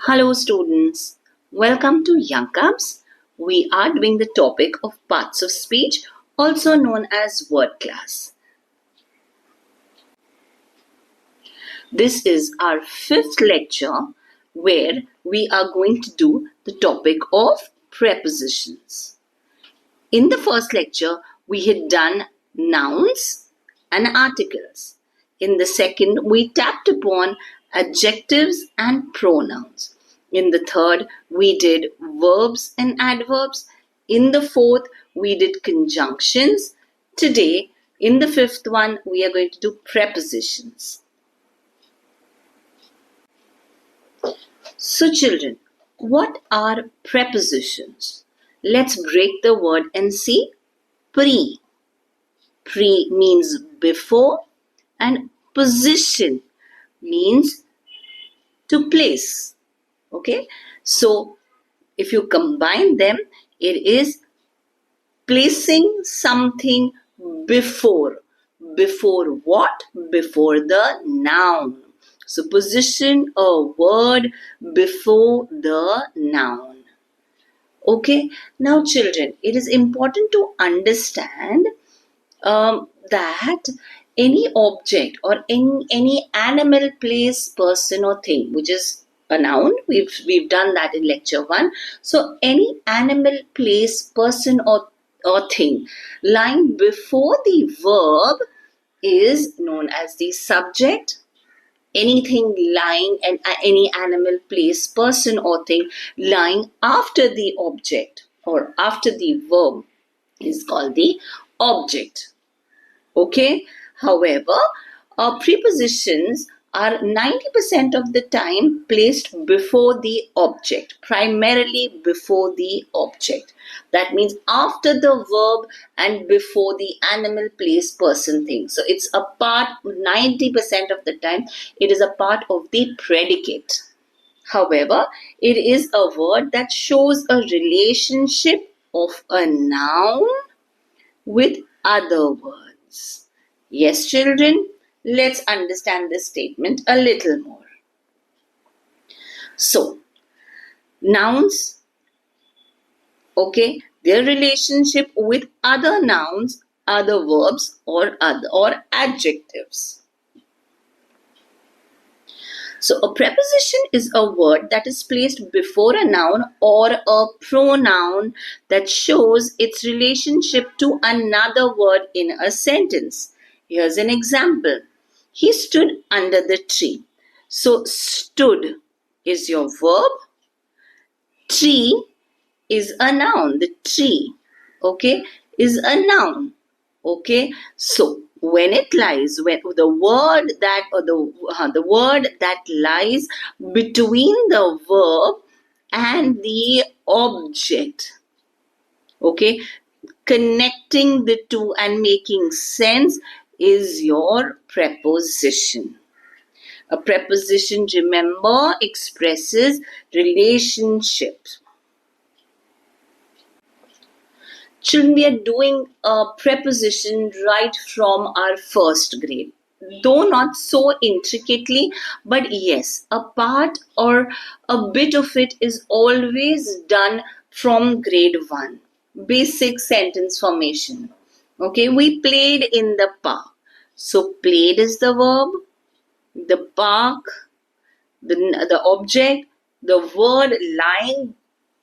Hello students, welcome to Young Cubs. We are doing the topic of parts of speech, also known as word class. This is our fifth lecture where we are going to do the topic of prepositions. In the first lecture, we had done nouns and articles. In the second, we tapped upon adjectives and pronouns. In the third, we did verbs and adverbs. In the fourth, we did conjunctions. Today, in the fifth one, we are going to do prepositions. So children, what are prepositions? Let's break the word and see. Pre. Pre means before and position means to place. Okay, so if you combine them, it is placing something before. Before what? Before the noun. So position a word before the noun. Okay, now children, it is important to understand that any object or any animal, place, person or thing, which is a noun, we've done that in lecture 1. So any animal, place, person or thing lying before the verb is known as the subject. Anything lying, and any animal, place, person or thing lying after the object or after the verb is called the object. Okay, however, prepositions are 90% of the time placed before the object, primarily before the object. That means after the verb and before the animal, place, person, thing. So it's a part, 90% of the time, it is a part of the predicate. However, it is a word that shows a relationship of a noun with other words. Yes, children, let's understand this statement a little more. So, nouns, okay, their relationship with other nouns, other verbs or adjectives. So, a preposition is a word that is placed before a noun or a pronoun that shows its relationship to another word in a sentence. Here's an example. He stood under the tree. So, stood is your verb. Tree is a noun. The tree, okay, is a noun. Okay, so when it lies, when the word that the word that lies between the verb and the object, okay, connecting the two and making sense is your preposition. A preposition, remember, expresses relationships. Children, we are doing a preposition right from our first grade. Though not so intricately, but yes, a part or a bit of it is always done from grade 1. Basic sentence formation. Okay, we played in the park. So, played is the verb, the park, the object, the word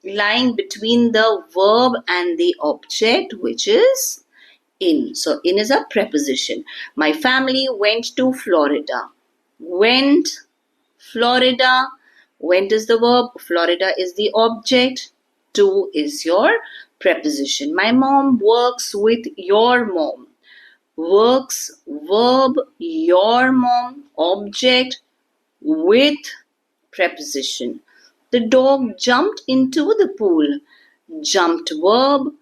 lying between the verb and the object, which is in. So, in is a preposition. My family went to Florida. Went, Florida. Went is the verb. Florida is the object. To is your preposition. My mom works with your mom. Works, verb, your mom, object, with preposition. The dog jumped into the pool. Jumped verb,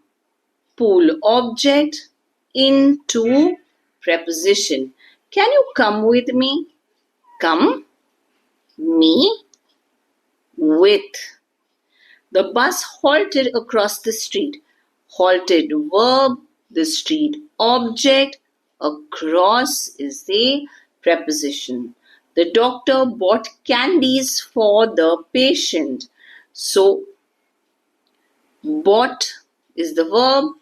pool object, into preposition. Can you come with me? Come, me, with. The bus halted across the street. Halted verb, the street object, across is the preposition. The doctor bought candies for the patient. So, bought is the verb.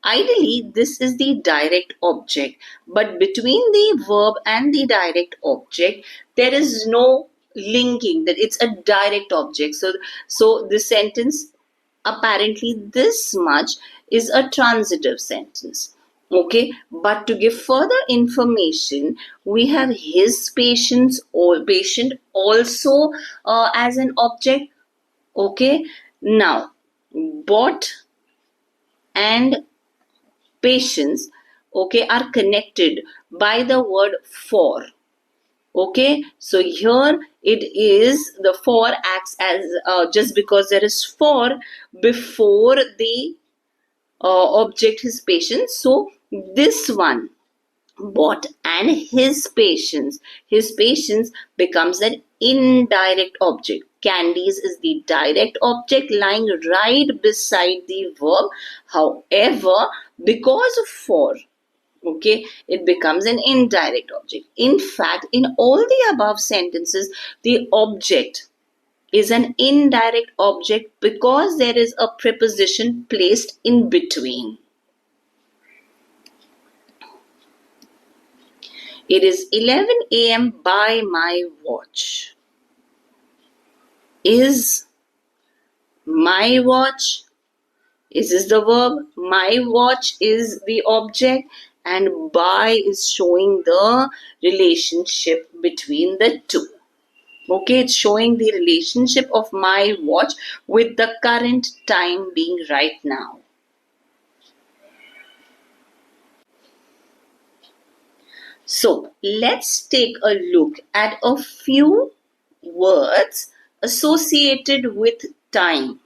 Ideally, this is the direct object, but between the verb and the direct object, there is no linking that it's a direct object. So this sentence, apparently this much is a transitive sentence. Okay, but to give further information, we have his patients or patient also as an object. Okay, now bought and patients, okay, are connected by the word for. Okay, so here it is the for acts as just because there is for before the object his patients. So this one, bought and his patients becomes an indirect object. Candies is the direct object lying right beside the verb. However, because of for, okay, it becomes an indirect object. In fact, in all the above sentences, the object is an indirect object because there is a preposition placed in between. It is 11 a.m. by my watch. Is my watch, is this the verb? My watch is the object, and by is showing the relationship between the two. Okay, it's showing the relationship of my watch with the current time being right now. So let's take a look at a few words associated with time.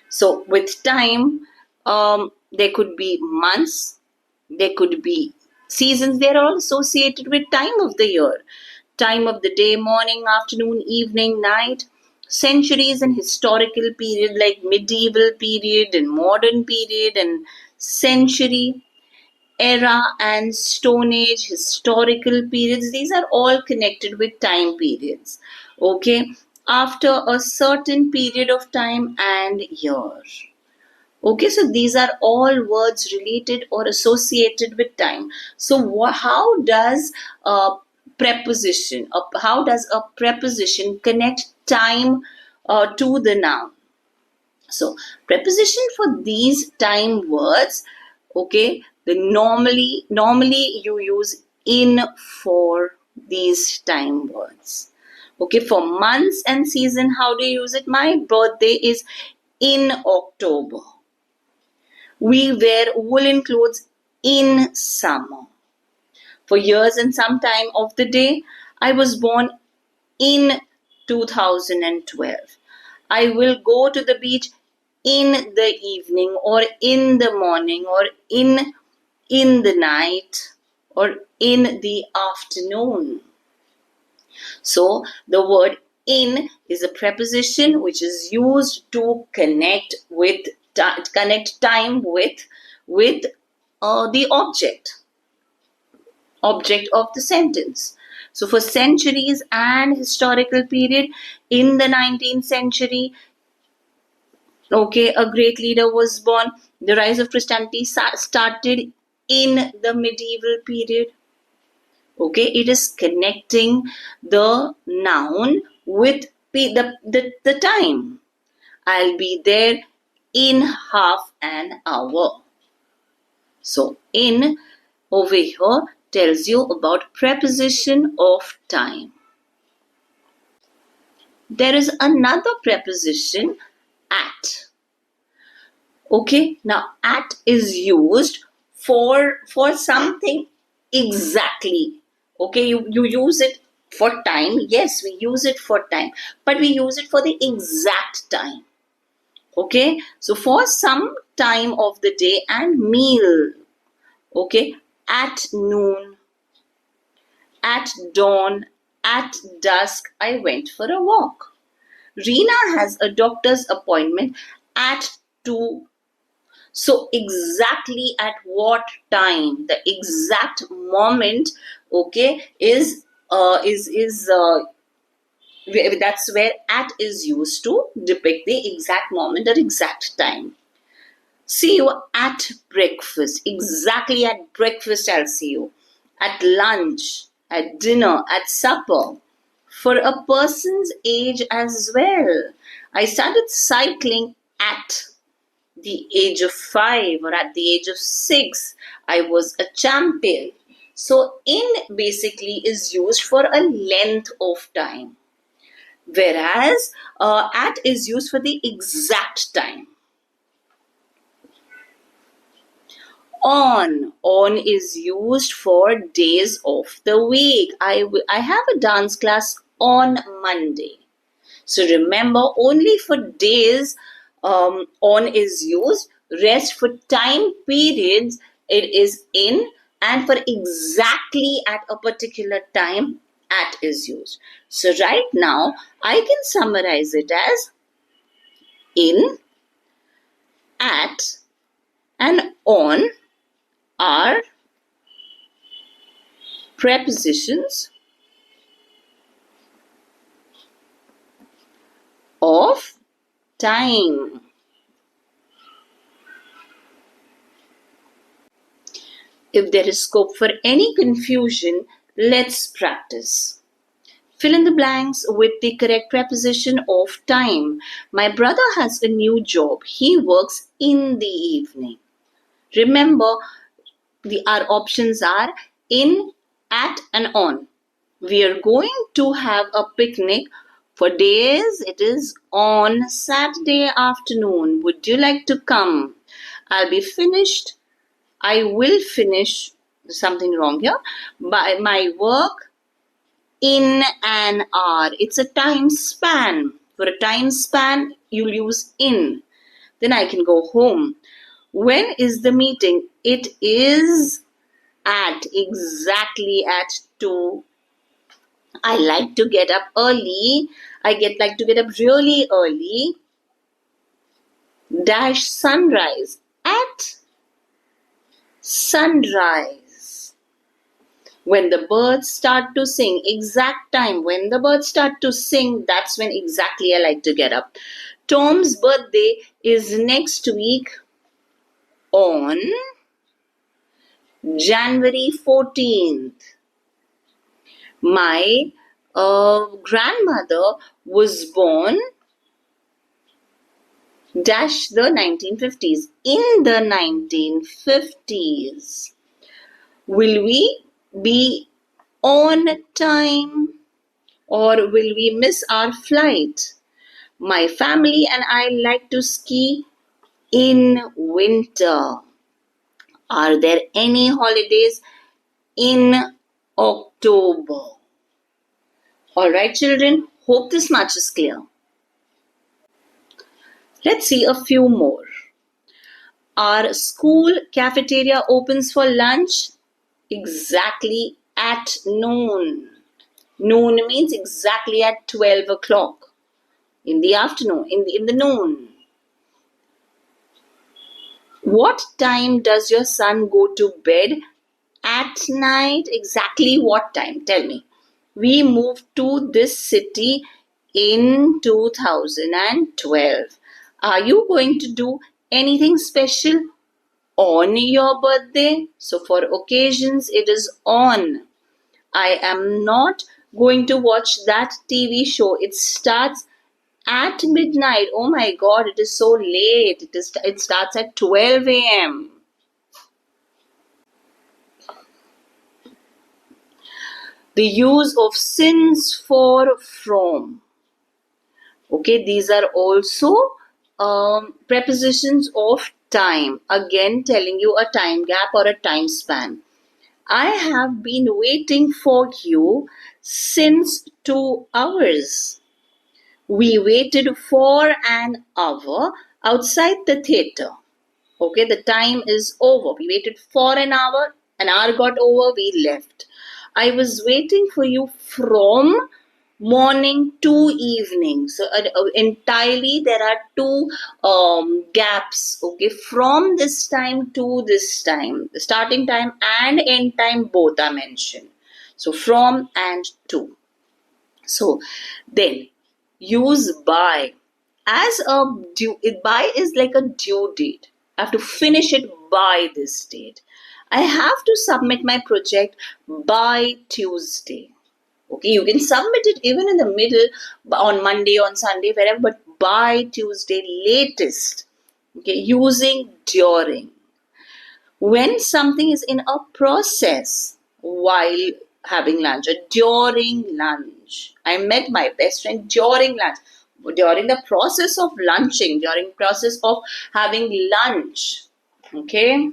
So with time, there could be months, there could be seasons. They're all associated with time of the year. Time of the day, morning, afternoon, evening, night. Centuries and historical period like medieval period and modern period and century. Era and Stone Age, historical periods, these are all connected with time periods. Okay, after a certain period of time and year. Okay, so these are all words related or associated with time. So, how does a how does a preposition connect time to the noun? So, preposition for these time words, okay, the normally you use in for these time words. Okay, for months and season, how do you use it? My birthday is in October. We wear woolen clothes in summer. For years and some time of the day, I was born in 2012. I will go to the beach in the evening or in the morning or in the night or in the afternoon. So the word in is a preposition which is used to connect time with the object of the sentence. So for centuries and historical period, in the 19th century, okay, a great leader was born. The rise of Christianity started in the medieval period. Okay, it is connecting the noun with the time. I'll be there in half an hour. So in over here tells you about preposition of time. There is another preposition, at. Okay, now at is used for something exactly. Okay, you use it for time. Yes, we use it for time, but we use it for the exact time. Okay, so for some time of the day and meal. Okay, at noon, at dawn, at dusk, I went for a walk. Reena has a doctor's appointment at 2. So exactly at what time, the exact moment, okay, is that's where at is used to depict the exact moment or exact time. See you at breakfast. Exactly at breakfast, I'll see you. At lunch, at dinner, at supper. For a person's age as well. I started cycling at the age of 5 or at the age of 6. I was a champion. So, in basically is used for a length of time, whereas at is used for the exact time. On is used for days of the week. I have a dance class on Monday. So remember, only for days on is used. Rest for time periods it is in, and for exactly at a particular time at is used. So right now I can summarize it as in, at, and on are prepositions of time. If there is scope for any confusion, let's practice. Fill in the blanks with the correct preposition of time. My brother has a new job. He works in the evening. Remember, our options are in, at, and on. We are going to have a picnic. For days, it is on Saturday afternoon. Would you like to come? I'll be finished. I will finish something wrong here. By my work in an hour. It's a time span. For a time span, you'll use in. Then I can go home. When is the meeting? It is at, exactly at 2. I like to get up early. Like to get up really early. Dash sunrise. At sunrise. When the birds start to sing, exact time. When the birds start to sing, that's when exactly I like to get up. Tom's birthday is next week on January 14th. My grandmother was born dash the 1950s. In the 1950s. Will we be on time or will we miss our flight? My family and I like to ski in winter. Are there any holidays in October? Alright, children, hope this much is clear. Let's see a few more. Our school cafeteria opens for lunch exactly at noon. Noon means exactly at 12 o'clock in the afternoon, in the noon. What time does your son go to bed at night? Exactly what time? Tell me. We moved to this city in 2012. Are you going to do anything special on your birthday? So for occasions, it is on. I am not going to watch that TV show. It starts at midnight. Oh my God, it is so late. It starts at 12 a.m. The use of since, for, from. Okay, these are also prepositions of time. Again, telling you a time gap or a time span. I have been waiting for you since 2 hours. We waited for an hour outside the theater. Okay, the time is over. We waited for an hour got over, we left. I was waiting for you from morning to evening. So entirely there are two gaps. Okay, from this time to this time, the starting time and end time both are mentioned. So from and to. So then use by as a due. By is like a due date. I have to finish it by this date. I have to submit my project by Tuesday. Okay, you can submit it even in the middle, on Monday, on Sunday, wherever, but by Tuesday latest. Okay, using during. When something is in a process while having lunch or during lunch. I met my best friend during lunch. During the process of lunching, during process of having lunch. Okay.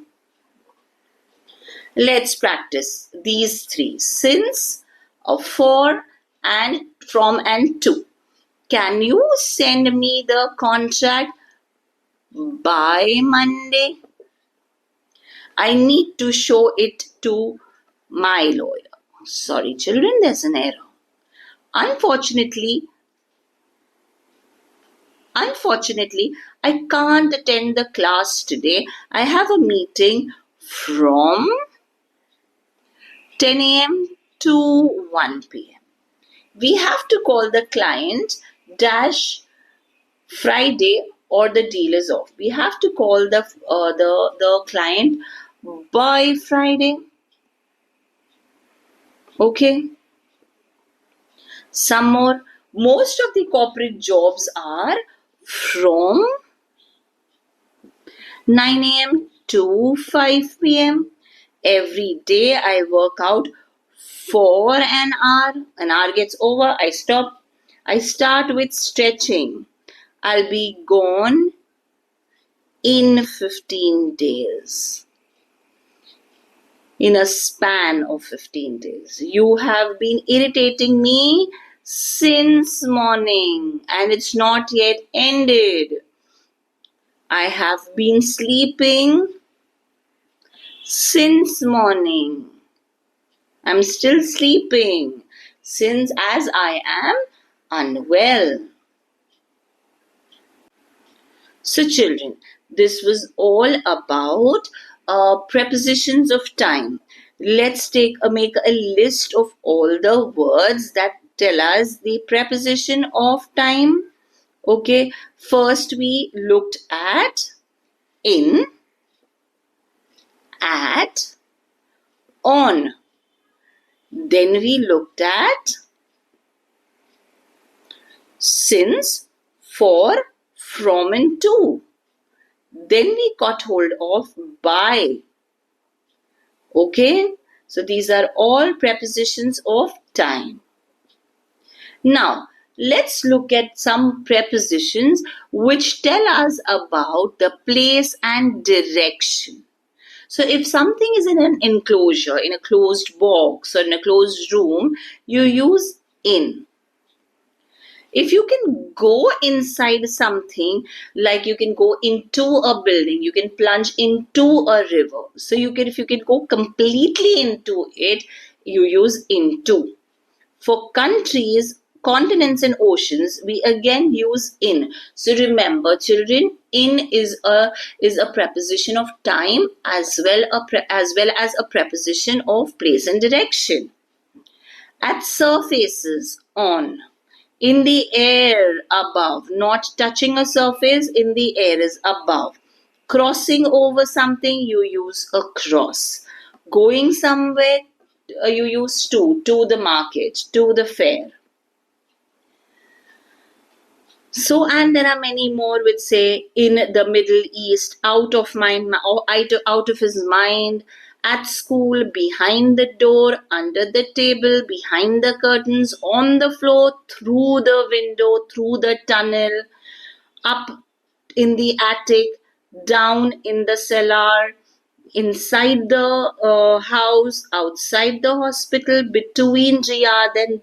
Let's practice these three. Since, for, and from and to. Can you send me the contract by Monday? I need to show it to my lawyer. Sorry, children, there's an error. Unfortunately, I can't attend the class today. I have a meeting from 10 a.m. to 1 p.m. We have to call the client dash Friday or the deal is off. We have to call the client by Friday. Okay. Some more. Most of the corporate jobs are from 9 a.m. to 5 p.m. Every day I work out for an hour. An hour gets over, I stop. I start with stretching. I'll be gone in 15 days. In a span of 15 days. You have been irritating me since morning and it's not yet ended. I have been sleeping since morning. I'm still sleeping since as I am unwell. So children, this was all about prepositions of time. Let's make a list of all the words that tell us the preposition of time. Okay, first we looked at in, at, on. Then we looked at since, for, from and to. Then we got hold of by. Okay, so these are all prepositions of time. Now, let's look at some prepositions which tell us about the place and direction. So if something is in an enclosure, in a closed box or in a closed room, you use in. If you can go inside something, like you can go into a building, you can plunge into a river. So if you can go completely into it, you use into. For countries, continents and oceans, we again use in. So remember, children, in is a preposition of time as well as a preposition of place and direction. At surfaces, on. In the air, above. Not touching a surface, in the air is above. Crossing over something, you use across. Going somewhere, you use to the market, to the fair. So, and there are many more which say in the Middle East, out of mind, or out of his mind, at school, behind the door, under the table, behind the curtains, on the floor, through the window, through the tunnel, up in the attic, down in the cellar, inside the house, outside the hospital, between Riyadh and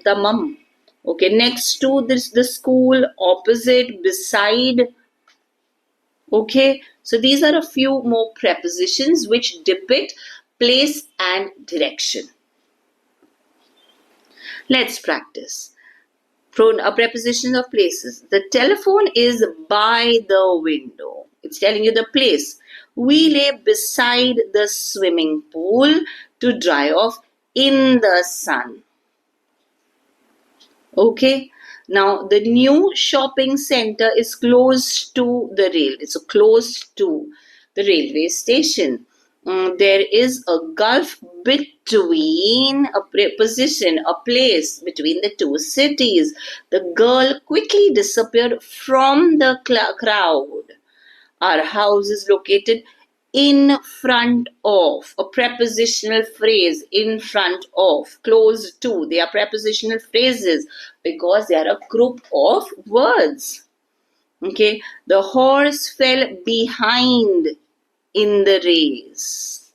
Dammam. Okay, next to the school, opposite, beside. Okay, so these are a few more prepositions which depict place and direction. Let's practice. Prepositions of places. The telephone is by the window. It's telling you the place. We lay beside the swimming pool to dry off in the sun. Okay. Now the new shopping center is close to the rail. It's close to the railway station. There is a gulf between a preposition, a place between the two cities. The girl quickly disappeared from the crowd. Our house is located in front of, a prepositional phrase, in front of, close to. They are prepositional phrases because they are a group of words. Okay, the horse fell behind in the race.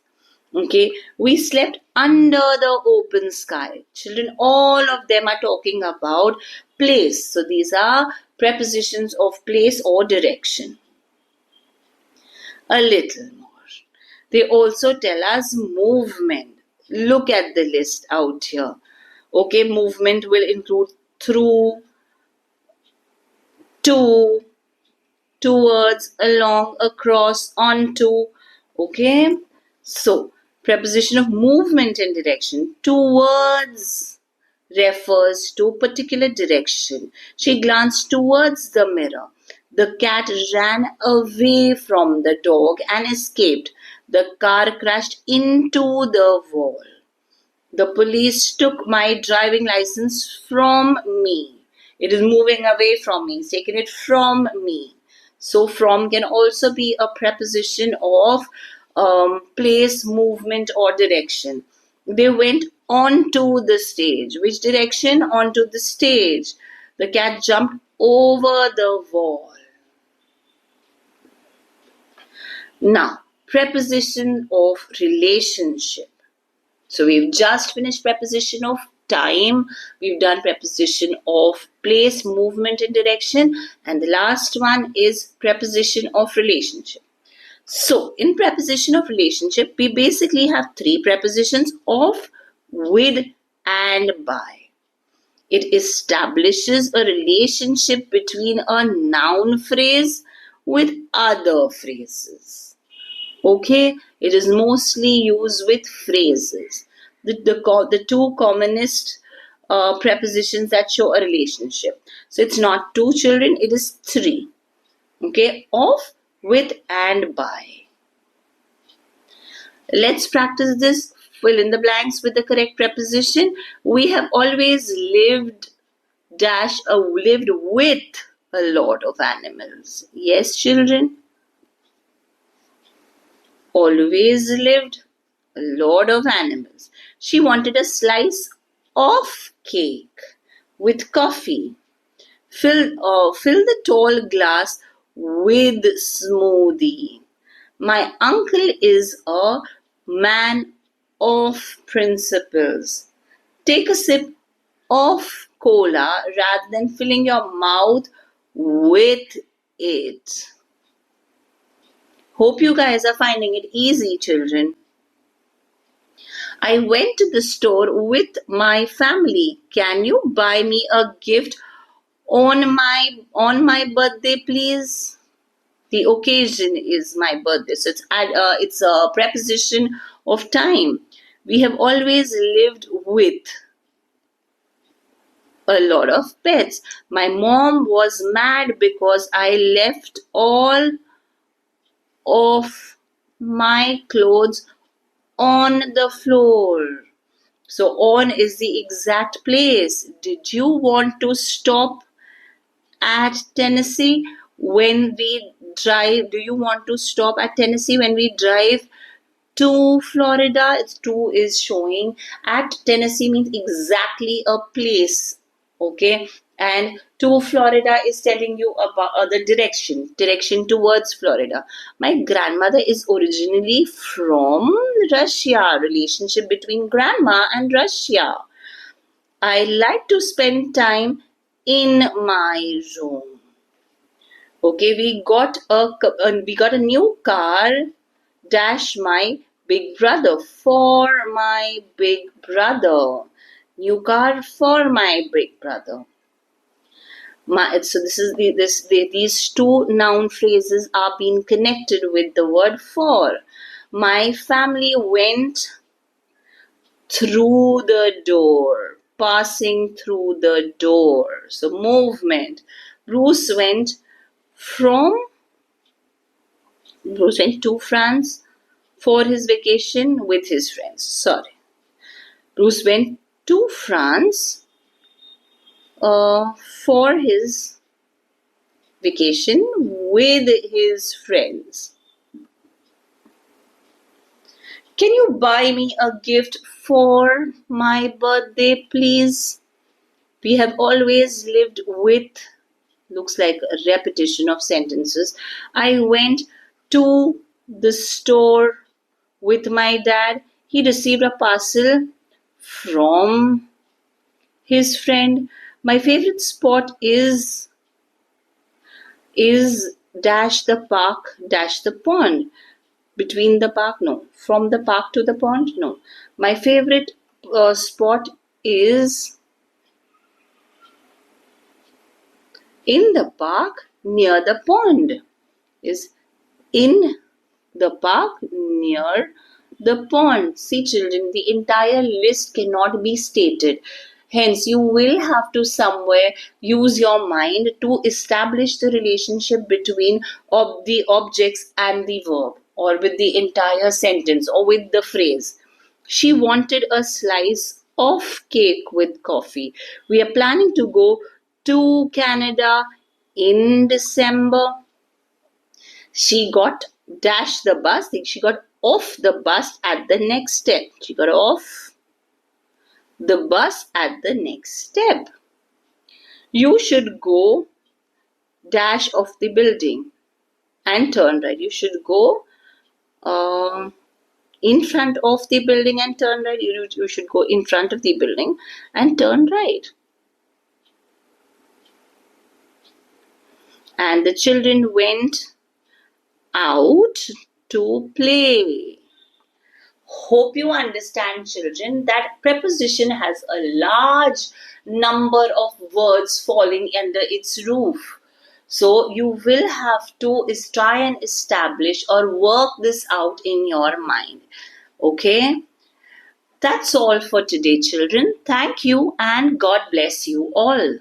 Okay, we slept under the open sky. Children, all of them are talking about place. So these are prepositions of place or direction. A little more. They also tell us movement. Look at the list out here. Okay, movement will include through, to, towards, along, across, onto. Okay, so preposition of movement and direction. Towards refers to a particular direction. She glanced towards the mirror. The cat ran away from the dog and escaped. The car crashed into the wall. The police took my driving license from me. It is moving away from me. It's taken it from me. So from can also be a preposition of place, movement, or direction. They went onto the stage. Which direction? Onto the stage. The cat jumped over the wall. Now, preposition of relationship. So we've just finished preposition of time. We've done preposition of place, movement, and direction. And the last one is preposition of relationship. So in preposition of relationship, we basically have three prepositions: of, with, and by. It establishes a relationship between a noun phrase with other phrases. Okay, it is mostly used with phrases. The two commonest prepositions that show a relationship. So it's not two children, it is three. Okay, of, with, and by. Let's practice this. Fill in the blanks with the correct preposition. We have always lived lived with a lot of animals. Yes, children? Always lived a lot of animals. She wanted a slice of cake with coffee. Fill the tall glass with smoothie. My uncle is a man of principles. Take a sip of cola rather than filling your mouth with it. Hope you guys are finding it easy, children. I went to the store with my family. Can you buy me a gift on my birthday, please? The occasion is my birthday, so it's a preposition of time. We have always lived with a lot of pets. My mom was mad because I left all of my clothes on the floor. So on is the exact place. Did you want to stop at Tennessee when we drive? Do you want to stop at Tennessee when we drive to Florida? It's to is showing. At Tennessee means exactly a place. Okay, and to Florida is telling you about the direction towards Florida. My grandmother is originally from Russia. Relationship between grandma and Russia. I like to spend time in my room. Okay, we got a new car dash my big brother, for my big brother. New car for my big brother. So these two noun phrases are being connected with the word for. My family went through the door, passing through the door. So movement. Bruce went from Bruce went to France for his vacation with his friends. Sorry. Bruce went to France for his vacation with his friends. Can you buy me a gift for my birthday, please? We have always lived with, looks like a repetition of sentences. I went to the store with my dad. He received a parcel from his friend. My favorite spot is dash the park dash the pond. Between the park, no. From the park to the pond, no. My favorite spot is in the park near the pond. Is in the park near the pond. See, children, the entire list cannot be stated. Hence, you will have to somewhere use your mind to establish the relationship between the objects and the verb, or with the entire sentence, or with the phrase. She wanted a slice of cake with coffee. We are planning to go to Canada in December. She got dash the bus. She got off the bus at the next step. She got off the bus at the next step. You should go dash off the building and turn right. You should go in front of the building and turn right. You should go in front of the building and turn right. And the children went out to play. Hope you understand, children, that preposition has a large number of words falling under its roof. So you will have to try and establish or work this out in your mind. Okay? That's all for today, children. Thank you and God bless you all.